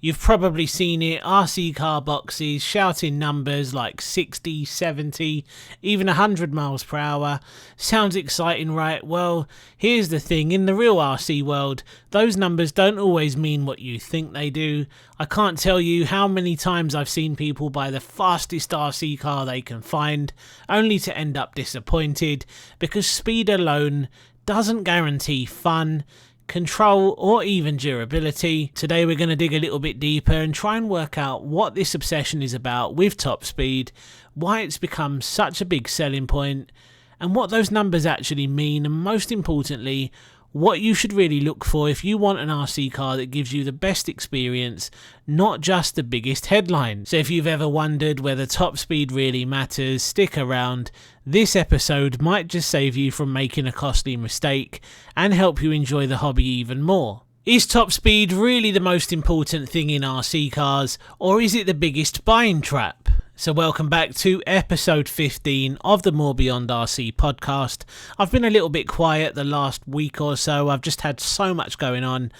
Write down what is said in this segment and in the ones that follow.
You've probably seen it, RC car boxes shouting numbers like 60, 70, even 100 miles per hour. Sounds exciting, right? Well, here's the thing, in the real RC world, those numbers don't always mean what you think they do. I can't tell you how many times I've seen people buy the fastest RC car they can find, only to end up disappointed, because speed alone doesn't guarantee fun, control, or even durability. Today we're going to dig a little bit deeper and try and work out what this obsession is about with top speed, why it's become such a big selling point, and what those numbers actually mean, and most importantly, what you should really look for if you want an RC car that gives you the best experience, not just the biggest headline. So if you've ever wondered whether top speed really matters, stick around. This episode might just save you from making a costly mistake and help you enjoy the hobby even more. Is top speed really the most important thing in RC cars, or is it the biggest buying trap? So welcome back to episode 15 of the More Beyond RC podcast. I've been a little bit quiet the last week or so. I've just had so much going on,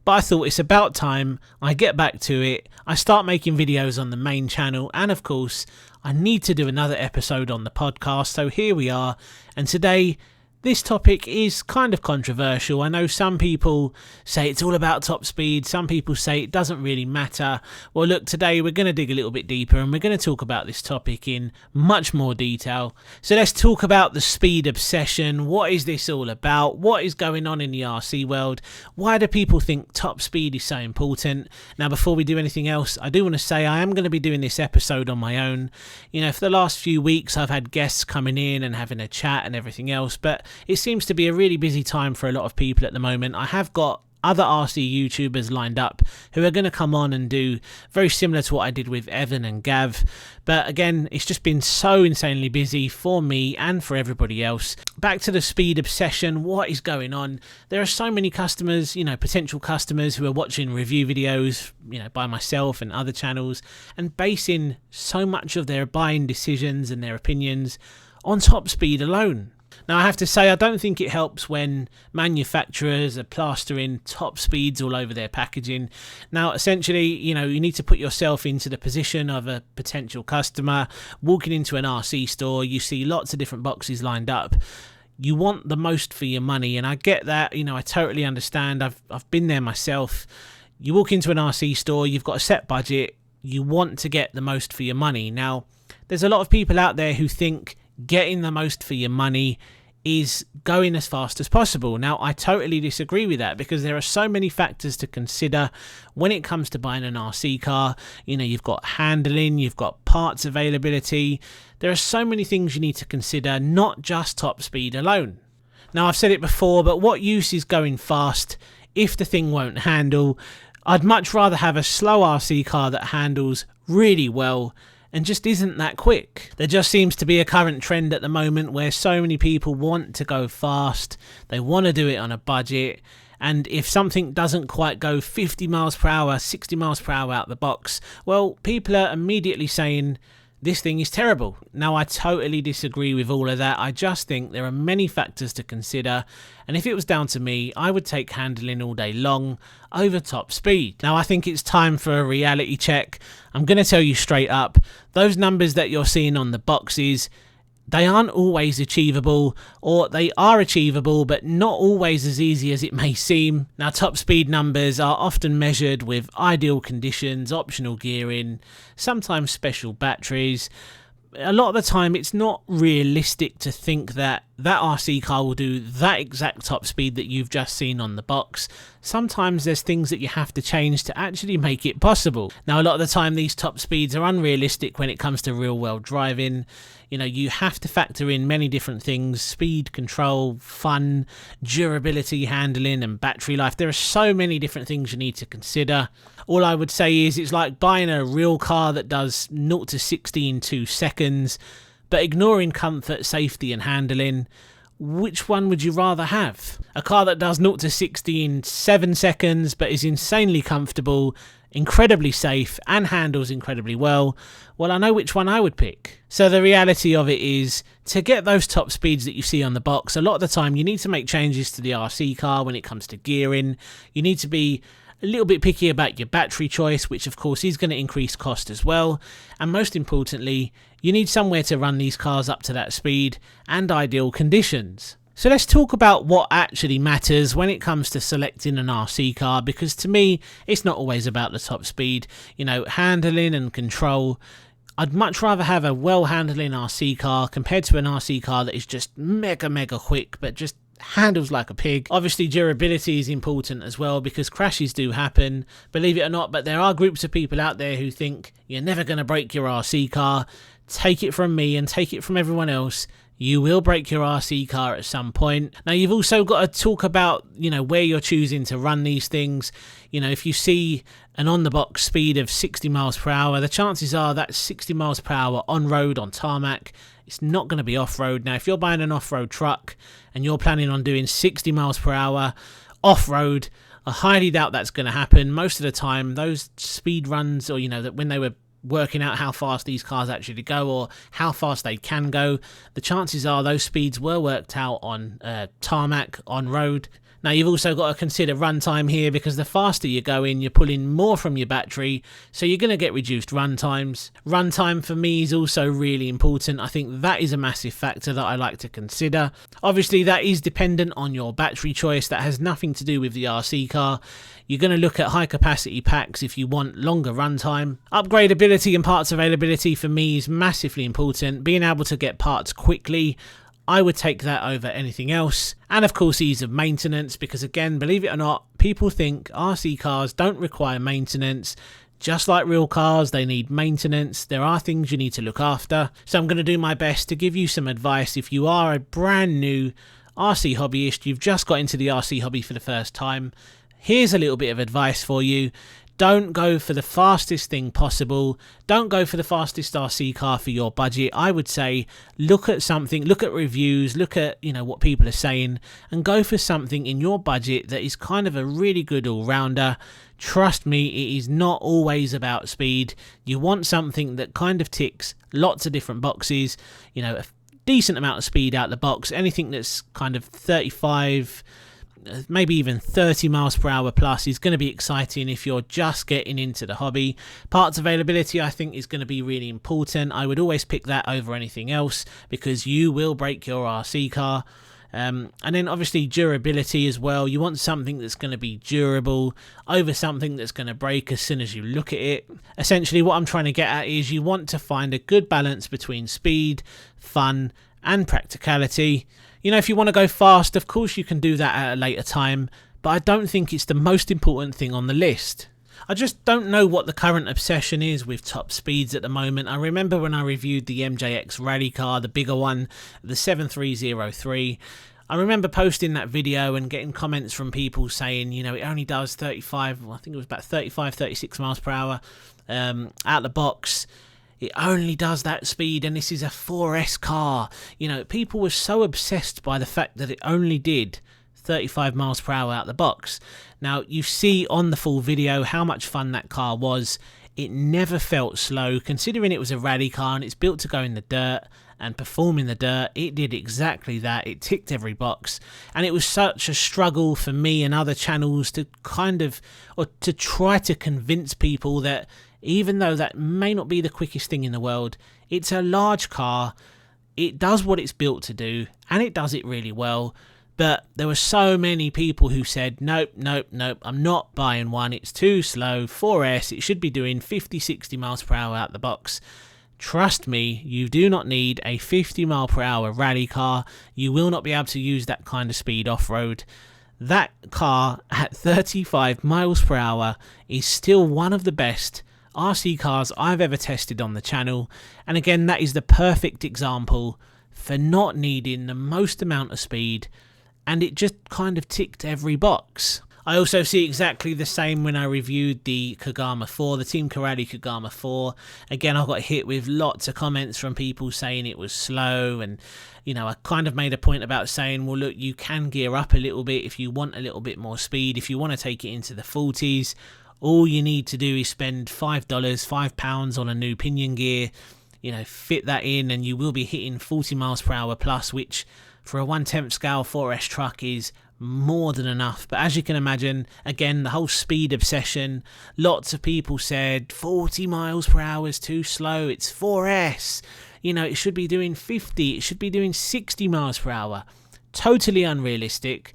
but I thought it's about time I get back to it. I start making videos on the main channel, and of course I need to do another episode on the podcast. So here we are, and today this topic is kind of controversial. I know some people say it's all about top speed. Some people say it doesn't really matter. Well, look, today we're going to dig a little bit deeper and we're going to talk about this topic in much more detail. So let's talk about the speed obsession. What is this all about? What is going on in the RC world? Why do people think top speed is so important? Now, before we do anything else, I do want to say I am going to be doing this episode on my own. You know, for the last few weeks, I've had guests coming in and having a chat and everything else, but it seems to be a really busy time for a lot of people at the moment. I have got other RC YouTubers lined up who are going to come on and do very similar to what I did with Evan and Gav. But again, it's just been so insanely busy for me and for everybody else. Back to the speed obsession, what is going on? There are so many customers, potential customers who are watching review videos, by myself and other channels, and basing so much of their buying decisions and their opinions on top speed alone. Now, I have to say, I don't think it helps when manufacturers are plastering top speeds all over their packaging. Now, essentially, you need to put yourself into the position of a potential customer walking into an RC store. You see lots of different boxes lined up. You want the most for your money, and I get that. I totally understand. I've been there myself. You walk into an RC store, you've got a set budget. You want to get the most for your money. Now, there's a lot of people out there who think getting the most for your money is going as fast as possible. Now, I totally disagree with that, because there are so many factors to consider when it comes to buying an RC car. You've got handling, you've got parts availability. There are so many things you need to consider, not just top speed alone. Now, I've said it before, but what use is going fast if the thing won't handle? I'd much rather have a slow RC car that handles really well and just isn't that quick. There just seems to be a current trend at the moment where so many people want to go fast, they want to do it on a budget, and if something doesn't quite go 50 miles per hour, 60 miles per hour out the box, well, people are immediately saying this thing is terrible. Now, I totally disagree with all of that. I just think there are many factors to consider, and if it was down to me, I would take handling all day long over top speed. Now, I think it's time for a reality check. I'm going to tell you straight up, those numbers that you're seeing on the boxes, they aren't always achievable, or they are achievable but not always as easy as it may seem. Now, top speed numbers are often measured with ideal conditions, optional gearing, sometimes special batteries. A lot of the time it's not realistic to think that RC car will do that exact top speed that you've just seen on the box. Sometimes there's things that you have to change to actually make it possible. Now, a lot of the time these top speeds are unrealistic when it comes to real world driving. You have to factor in many different things: speed, control, fun, durability, handling, and battery life. There are so many different things you need to consider. All I would say is it's like buying a real car that does 0 to 60 in 2 seconds, but ignoring comfort, safety, and handling. Which one would you rather have? A car that does 0 to 60 in 7 seconds, but is insanely comfortable, incredibly safe, and handles incredibly well? Well, I know which one I would pick. So the reality of it is, to get those top speeds that you see on the box, a lot of the time you need to make changes to the RC car when it comes to gearing. You need to be a little bit picky about your battery choice, which of course is going to increase cost as well. And most importantly, you need somewhere to run these cars up to that speed and ideal conditions. So let's talk about what actually matters when it comes to selecting an RC car, because to me, it's not always about the top speed. You know, handling and control. I'd much rather have a well-handling RC car compared to an RC car that is just mega quick, but just handles like a pig. Obviously, durability is important as well, because crashes do happen, believe it or not, but there are groups of people out there who think you're never going to break your RC car. Take it from me and take it from everyone else. You will break your RC car at some point. Now, you've also got to talk about, you know, where you're choosing to run these things. You know, if you see an on-the-box speed of 60 miles per hour, the chances are that's 60 miles per hour on-road, on tarmac. It's not going to be off-road. Now, if you're buying an off-road truck and you're planning on doing 60 miles per hour off-road, I highly doubt that's going to happen. Most of the time, those speed runs, or, you know, that when they were working out how fast these cars actually go or how fast they can go, the chances are those speeds were worked out on tarmac, on road. Now, you've also got to consider runtime here, because the faster you're going, you're pulling more from your battery, so you're going to get reduced run times. Runtime for me is also really important. I think that is a massive factor that I like to consider. Obviously, that is dependent on your battery choice. That has nothing to do with the RC car. You're going to look at high capacity packs if you want longer runtime. Upgradability and parts availability for me is massively important. Being able to get parts quickly, I would take that over anything else. And of course, ease of maintenance, because again, believe it or not, people think RC cars don't require maintenance. Just like real cars, they need maintenance. There are things you need to look after. So I'm going to do my best to give you some advice if you are a brand new RC hobbyist, you've just got into the RC hobby for the first time. Here's a little bit of advice for you. Don't go for the fastest thing possible. Don't go for the fastest RC car for your budget. I would say look at something, look at reviews, look at, you know, what people are saying, and go for something in your budget that is kind of a really good all-rounder. Trust me, it is not always about speed. You want something that kind of ticks lots of different boxes, you know, a decent amount of speed out the box, anything that's kind of 35, maybe even 30 miles per hour plus is going to be exciting if you're just getting into the hobby. Parts availability, I think, is going to be really important. I would always pick that over anything else, because you will break your RC car. And then obviously durability as well. You want something that's going to be durable over something that's going to break as soon as you look at it. Essentially what I'm trying to get at is you want to find a good balance between speed, fun and practicality. You know, if you want to go fast, of course you can do that at a later time, but I don't think it's the most important thing on the list. I just don't know what the current obsession is with top speeds at the moment. I remember when I reviewed the MJX rally car, the bigger one, the 7303. I remember posting that video and getting comments from people saying, you know, it only does 35, I think it was about 35, 36 miles per hour out the box. It only does that speed, and this is a 4S car. You know, people were so obsessed by the fact that it only did 35 miles per hour out the box. Now, you see on the full video how much fun that car was. It never felt slow, considering it was a rally car and it's built to go in the dirt and perform in the dirt. It did exactly that. It ticked every box, and it was such a struggle for me and other channels to kind of, or to try to convince people that even though that may not be the quickest thing in the world, it's a large car, it does what it's built to do, and it does it really well. But there were so many people who said, nope, I'm not buying one, it's too slow, 4S, it should be doing 50, 60 miles per hour out the box. Trust me, you do not need a 50 mile per hour rally car. You will not be able to use that kind of speed off-road. That car at 35 miles per hour is still one of the best RC cars I've ever tested on the channel, and again, that is the perfect example for not needing the most amount of speed, and it just kind of ticked every box. I also see exactly the same when I reviewed the Kagama 4, the Team Karate Kagama 4. Again, I got hit with lots of comments from people saying it was slow, and you know, I kind of made a point about saying, well look, you can gear up a little bit if you want a little bit more speed, if you want to take it into the 40s. All you need to do is spend £5 on a new pinion gear, you know, fit that in, and you will be hitting 40 miles per hour plus, which for a 1/10 scale 4S truck is more than enough. But as you can imagine, again, the whole speed obsession, lots of people said 40 miles per hour is too slow, it's 4S, it should be doing 50, it should be doing 60 miles per hour. Totally unrealistic,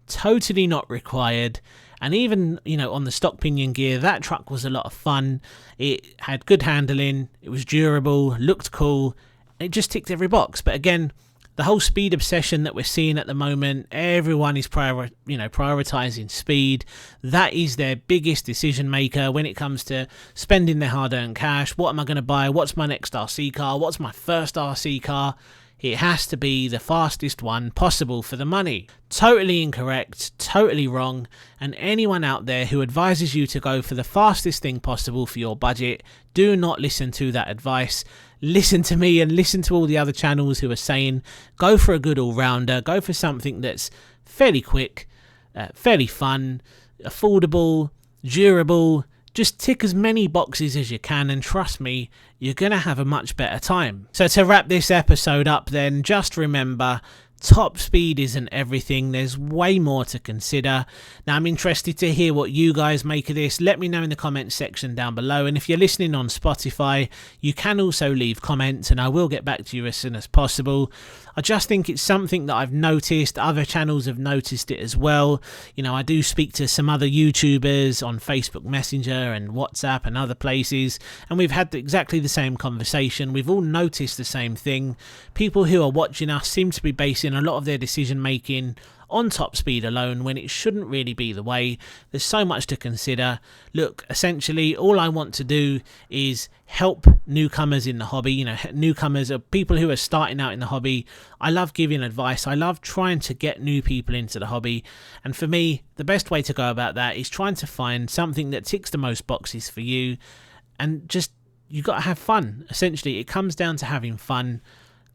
totally not required. And even, on the stock pinion gear, that truck was a lot of fun. It had good handling, it was durable, looked cool, it just ticked every box. But again, the whole speed obsession that we're seeing at the moment, everyone is prioritizing speed. That is their biggest decision maker when it comes to spending their hard-earned cash. What am I going to buy? What's my next RC car? What's my first RC car? It has to be the fastest one possible for the money. Totally incorrect, totally wrong. And anyone out there who advises you to go for the fastest thing possible for your budget, do not listen to that advice. Listen to me and listen to all the other channels who are saying go for a good all-rounder, go for something that's fairly quick, fairly fun, affordable, durable. Just tick as many boxes as you can, and trust me, you're going to have a much better time. So to wrap this episode up then, just remember, top speed isn't everything. There's way more to consider. Now, I'm interested to hear what you guys make of this. Let me know in the comments section down below. And if you're listening on Spotify, you can also leave comments and I will get back to you as soon as possible. I just think it's something that I've noticed. Other channels have noticed it as well. I do speak to some other YouTubers on Facebook Messenger and WhatsApp and other places, and we've had exactly the same conversation. We've all noticed the same thing. People who are watching us seem to be basing a lot of their decision making on top speed alone when it shouldn't really be the way. There's so much to consider. Look, essentially all I want to do is help newcomers in the hobby, newcomers or people who are starting out in the hobby. I love giving advice. I love trying to get new people into the hobby, and for me the best way to go about that is trying to find something that ticks the most boxes for you, and just you got to have fun. Essentially it comes down to having fun,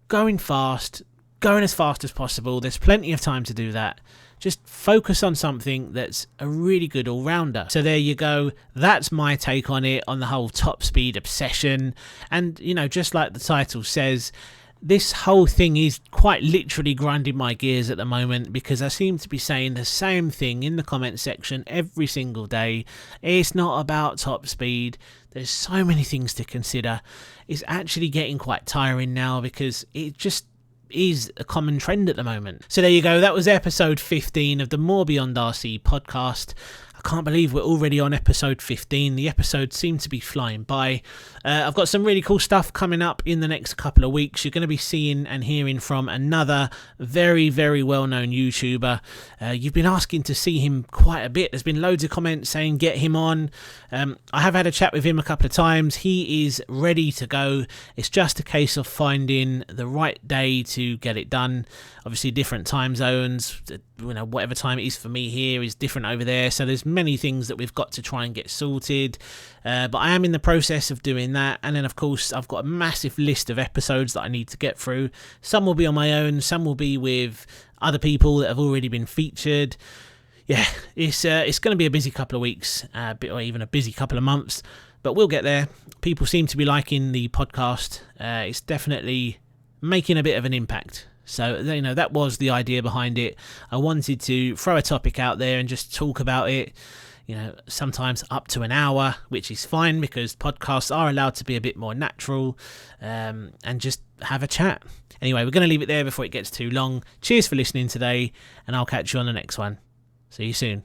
going as fast as possible. There's plenty of time to do that. Just focus on something that's a really good all-rounder. So there you go. That's my take on it, on the whole top speed obsession. And just like the title says, this whole thing is quite literally grinding my gears at the moment, because I seem to be saying the same thing in the comment section every single day. It's not about top speed. There's so many things to consider. It's actually getting quite tiring now, because it just is a common trend at the moment. So there you go. That was episode 15 of the More Beyond RC podcast. I can't believe we're already on episode 15. The episodes seem to be flying by. I've got some really cool stuff coming up in the next couple of weeks. You're going to be seeing and hearing from another very, very well-known YouTuber. You've been asking to see him quite a bit. There's been loads of comments saying get him on. I have had a chat with him a couple of times. He is ready to go. It's just a case of finding the right day to get it done. Obviously different time zones, whatever time it is for me here is different over there, so there's many things that we've got to try and get sorted, but I am in the process of doing that. And then of course I've got a massive list of episodes that I need to get through. Some will be on my own, some will be with other people that have already been featured. Yeah, it's going to be a busy couple of weeks, or even a busy couple of months, but we'll get there. People seem to be liking the podcast. It's definitely making a bit of an impact. So, that was the idea behind it. I wanted to throw a topic out there and just talk about it, sometimes up to an hour, which is fine because podcasts are allowed to be a bit more natural, and just have a chat. Anyway, we're going to leave it there before it gets too long. Cheers for listening today, and I'll catch you on the next one. See you soon.